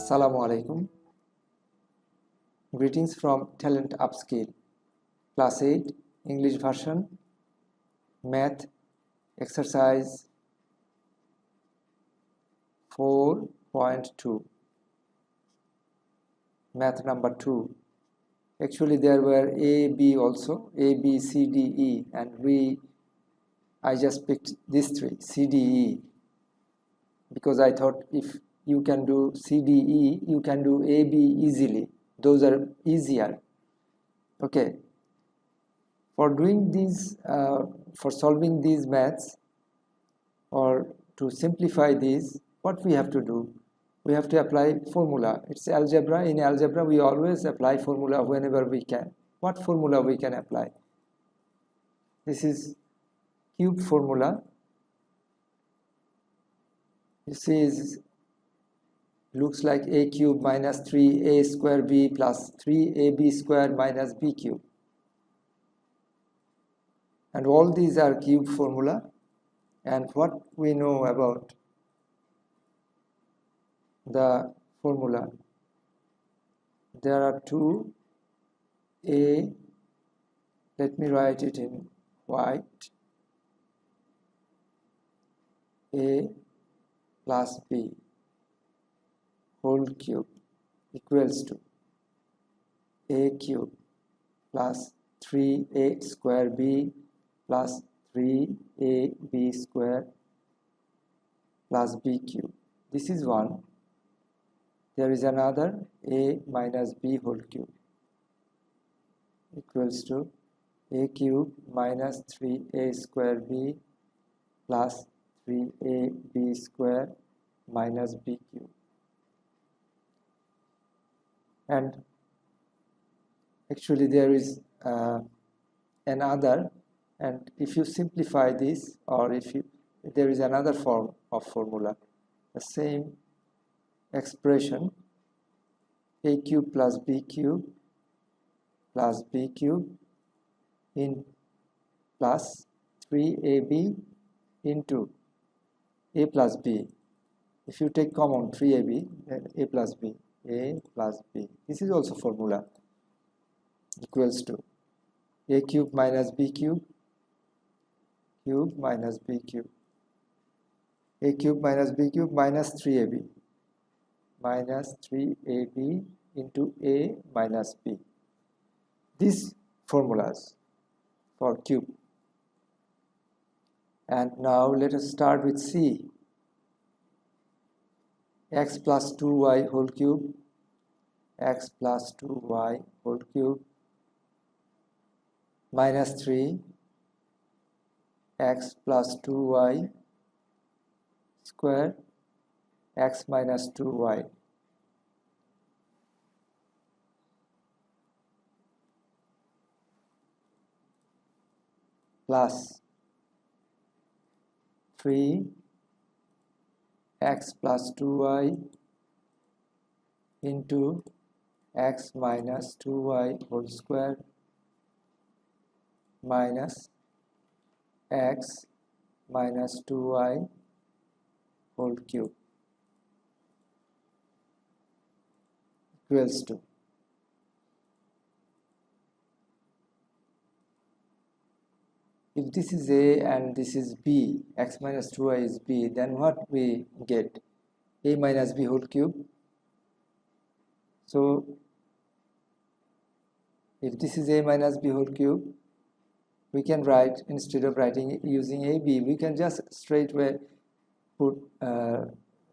Assalamu alaikum. Greetings from Talent Upskill, Class 8, English version, Math, Exercise 4.2, Math number 2. Actually, there were A, B also, A, B, C, D, E, and I just picked these three, C, D, E, because I thought if you can do C, D, E, you can do A, B easily. Those are easier. Okay. For doing these, for solving these maths, or to simplify these, what we have to do? We have to apply formula. It's algebra. In algebra, we always apply formula whenever we can. What formula we can apply? This is cube formula. You see, it looks like a cube minus 3a square b plus 3ab square minus b cube. And all these are cube formula. And what we know about the formula? There are two a, let me write it in white, a plus b whole cube equals to a cube plus 3a square b plus 3ab square plus b cube. This is one. There is another, a minus b whole cube equals to a cube minus 3a square b plus 3ab square minus b cube. And actually there is another, and if you simplify this, or there is another form of formula, the same expression, a cube plus b cube plus b cube in plus 3ab into a plus b. If you take common 3ab, then a plus b, a plus b. This is also formula, equals to a cube minus b cube, cube minus b cube, a cube minus b cube minus 3ab, minus 3ab into a minus b. These formulas for cube. And now let us start with C. X plus 2y whole cube, x plus 2y whole cube, minus 3, x plus 2y square, x minus 2y. Plus 3 x plus 2y into x minus 2y whole square minus x minus 2y whole cube equals to if this is a and this is b, x minus 2y is b, then what we get? A minus b whole cube. So if this is a minus b whole cube, we can write, instead of writing using ab, we can just straightway put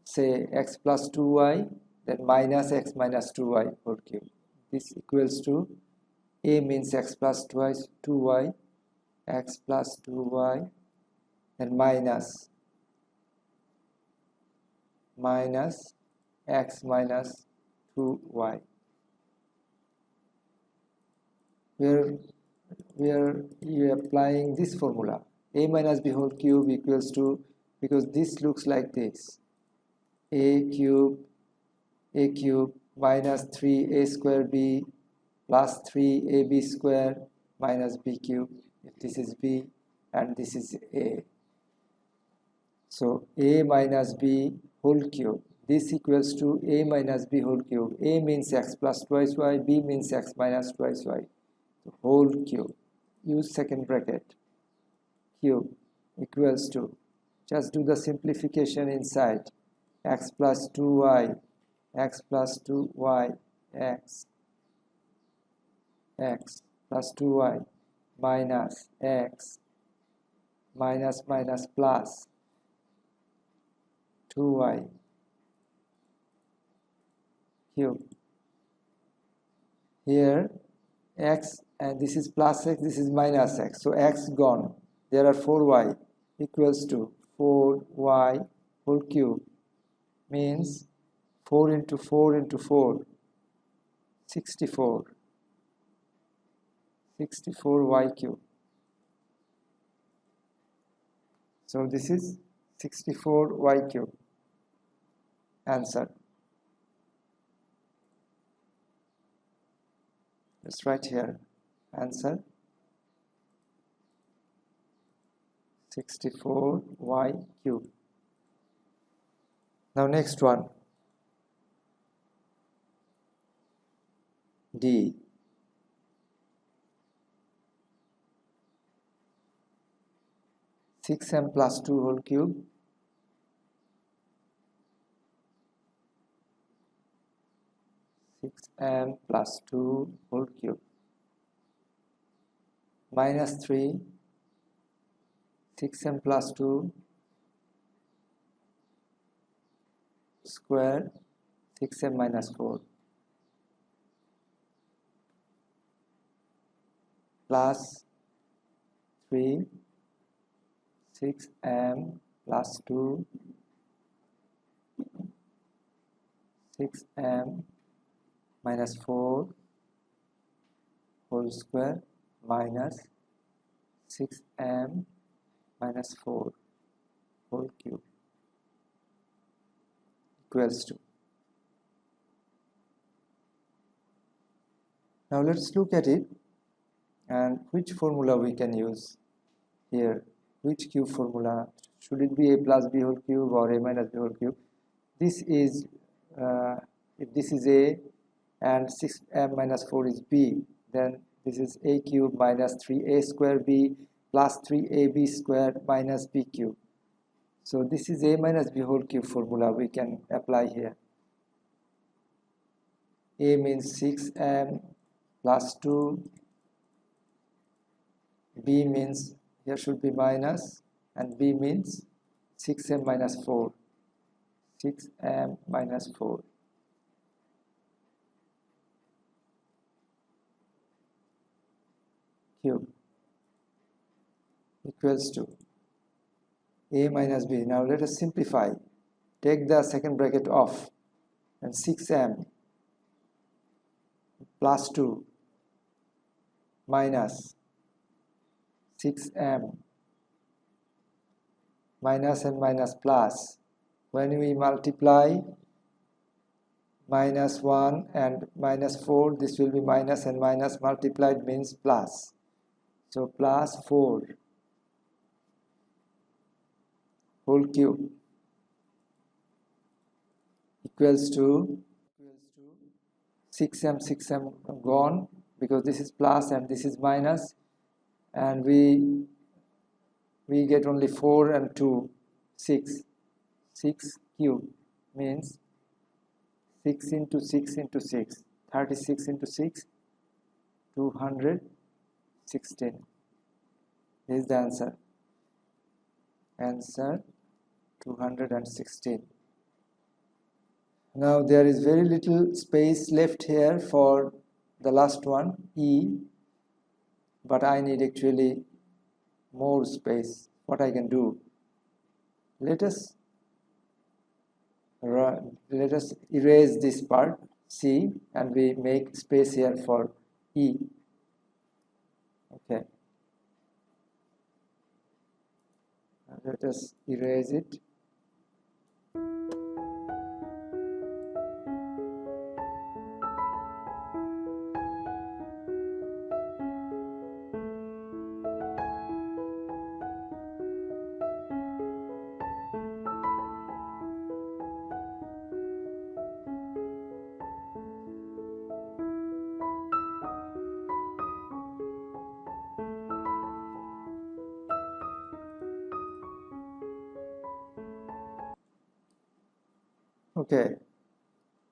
say x plus 2y, then minus x minus 2y whole cube. This equals to a means x plus 2y, x plus 2y, and minus x minus 2y. Where you are applying this formula, a minus b whole cube equals to, because this looks like this, a cube minus 3a square b plus 3ab square minus b cube. If this is b and this is a, so a minus b whole cube this equals to a minus b whole cube. A means x plus twice y, b means x minus twice y, so whole cube. Use second bracket, cube equals to, just do the simplification inside, x plus 2y, x plus 2y, x plus 2y minus x minus minus plus 2y cube. Here x, and this is plus x, this is minus x, so x gone. There are 4y equals to 4y whole cube, means 4 into 4 into 4, 64 y cube. So this is 64 y cube. Answer. Let's write here. Answer 64 y cube. Now next one. D. Six m plus 2 whole cube m plus 2 whole cube minus 3 6m plus 2 square 6m minus 4 plus 3 6m plus 2 6m minus 4 whole square minus 6m minus 4 whole cube equals to. Now let's look at it and which formula we can use here. Which cube formula? Should it be a plus b whole cube or a minus b whole cube? This is if this is a and 6m minus 4 is b, then this is a cube minus 3a square b plus 3ab square minus b cube. So this is a minus b whole cube formula we can apply here. A means 6m plus 2, b means here should be minus, and b means 6m minus 4, 6m minus 4. Cube equals to a minus b. Now let us simplify. Take the second bracket off, and 6m plus 2 minus 6m minus and minus plus. When we multiply minus 1 and minus 4, this will be minus and minus multiplied means plus. So plus 4 whole cube equals to 6m gone, because this is plus and this is minus, and we get only 4 and 2, 6 cube means 6 into 6 into 6, 36 into 6, 216. This is the answer. Answer 216. Now there is very little space left here for the last one, E, but I need actually more space. What I can do? Let us erase this part, C, and we make space here for E. Okay. Let us erase it. Okay,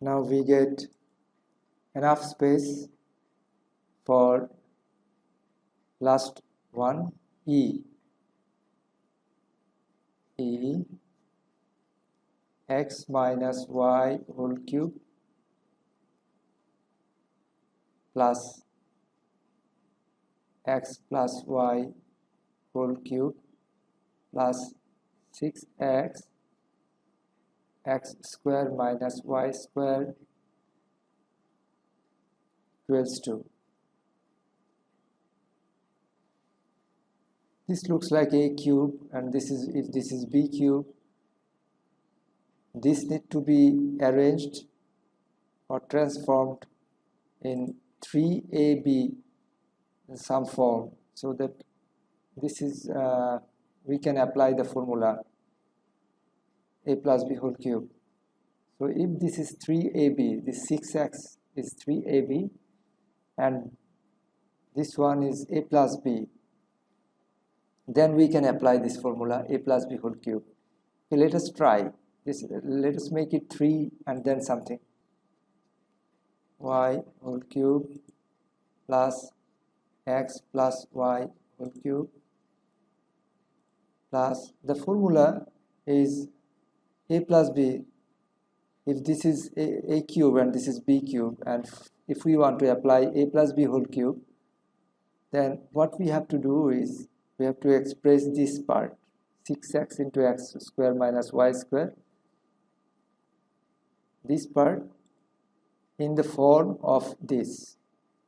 now we get enough space for last one, e x minus y whole cube plus x plus y whole cube plus 6x x square minus y square equals to. This looks like a cube, and this is, if this is b cube, this need to be arranged or transformed in 3ab in some form, so that this is we can apply the formula a plus b whole cube. So if this is 3ab, this 6x is 3ab, and this one is a plus b, then we can apply this formula a plus b whole cube. Okay, let us try this. Let us make it 3 and then something. Y whole cube plus x plus y whole cube plus, the formula is a plus b. If this is a cube and this is b cube, and if we want to apply a plus b whole cube, then what we have to do is we have to express this part, 6x into x square minus y square, this part in the form of this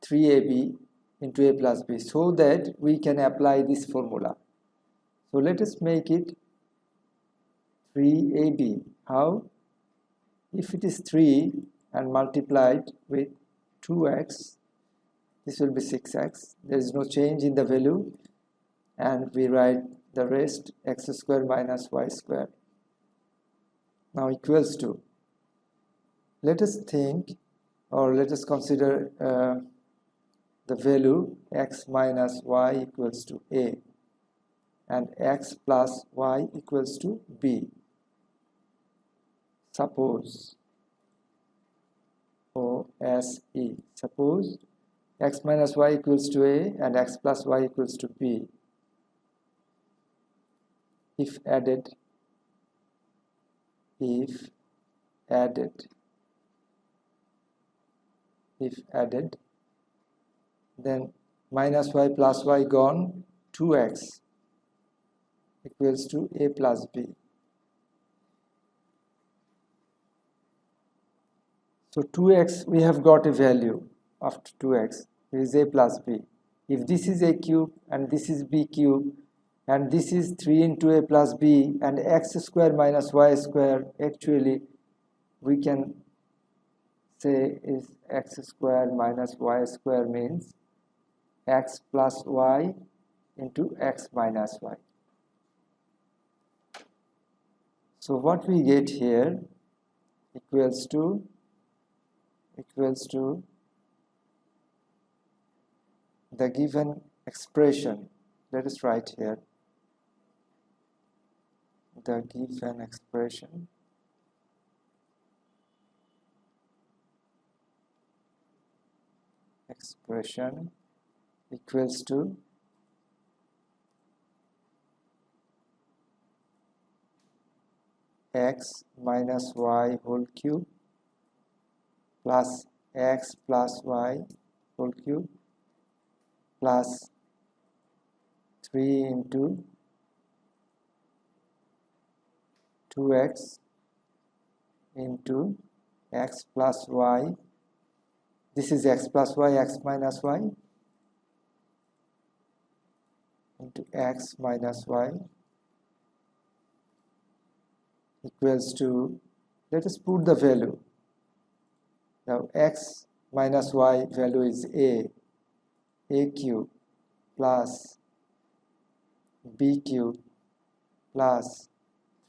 3ab into a plus b, so that we can apply this formula. So let us make it 3ab. How? If it is 3 and multiplied with 2x, this will be 6x. There is no change in the value, and we write the rest, x square minus y square. Now equals to, let us think, or let us consider the value x minus y equals to a and x plus y equals to b. Suppose OSE, suppose x minus y equals to a and x plus y equals to b. If added, then minus y plus y gone, 2x equals to a plus b. So 2x, we have got a value of 2x, it is a plus b. If this is a cube and this is b cube, and this is 3 into a plus b, and x square minus y square, actually we can say is x square minus y square means x plus y into x minus y. So what we get here equals to the given expression. Let us write here the given expression equals to x minus y whole cube plus x plus y whole cube plus 3 into 2x into x plus y. This is x plus y, x minus y into x minus y equals to, let us put the value. Now x minus y value is a cube plus b cube plus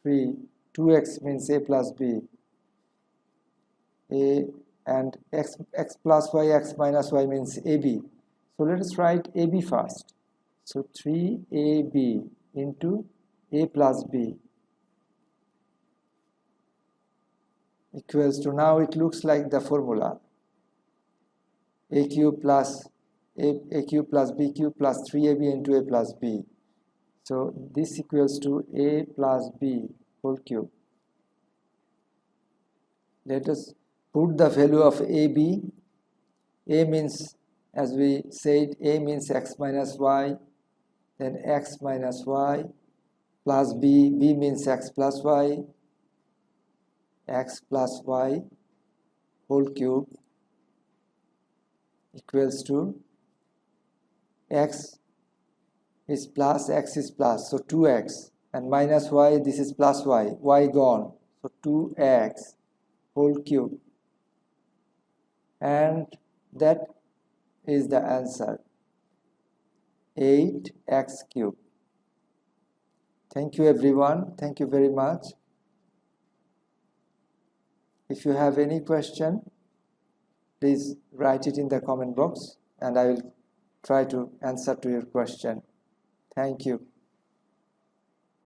3, 2x means a plus b, a, and x plus y, x minus y means ab. So let us write ab first. So 3ab into a plus b equals to, now it looks like the formula, a cube plus b cube plus 3ab into a plus b. So this equals to a plus b whole cube. Let us put the value of ab. A means, as we said, a means x minus y, then x minus y, plus b, b means x plus y whole cube equals to x is plus, x is plus, so 2x, and minus y, this is plus y gone, so 2x whole cube, and that is the answer, 8x cube. Thank you everyone, thank you very much. If you have any question, please write it in the comment box and I will try to answer to your question. Thank you.